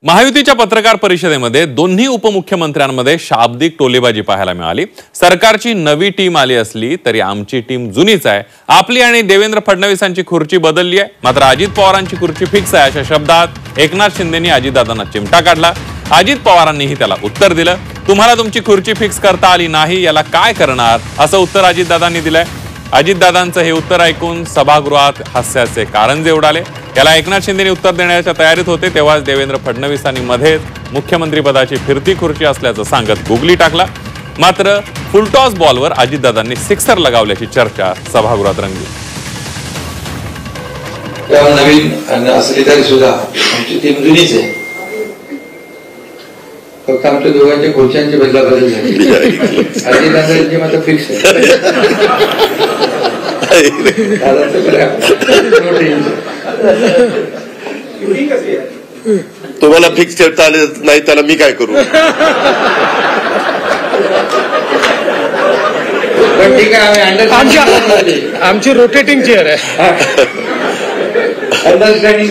महायुतीच्या पत्रकार परिषदेमध्ये दोन्ही उपमुख्यमंत्र्यांमध्ये शाब्दिक टोलेबाजी पाहायला मिळाली। सरकारची नवी टीम आली असली तरी आमची टीम जुनीच आहे। आपली आणि देवेंद्र फडणवीसांची खुर्ची बदलली आहे, मात्र अजित पवारांची खुर्ची फिक्स आहे अशा शब्दात एकनाथ शिंदेंनी अजितदादांना चिमटा काढला। अजित पवारांनीही त्याला उत्तर दिलं, तुम्हाला तुमची खुर्ची फिक्स करता आली नाही याला काय करणार असं उत्तर अजितदादांनी दिलंय। अजितदादांचं हे उत्तर ऐकून सभागृहात हास्याचे कारंजे उडाले। याला एकनाथ शिंदेंनी उत्तर देण्याच्या तयारीत होते तेव्हाच देवेंद्र फडणवीसांनी मध्येच मुख्यमंत्रीपदाची फिरती खुर्ची असल्याचं सांगत गुगली टाकला। मात्र फुलटॉस बॉलवर अजितदादांनी सिक्सर लगावल्याची चर्चा सभागृहात रंगली। नवीन असली तरी सुद्धा आमची टीम जुनीच आहे, फक्त आमच्या दोघांच्या खुर्च्यांची बदलाबदल झाली। अजितदादांची मात्र फिक्स आहे। तुम्हाला फिक्स ठेवता आले नाही त्याला मी काय करू? पण ठीक आहे, आमची रोटेटिंग चेअर आहे। अंडरस्टँडिंग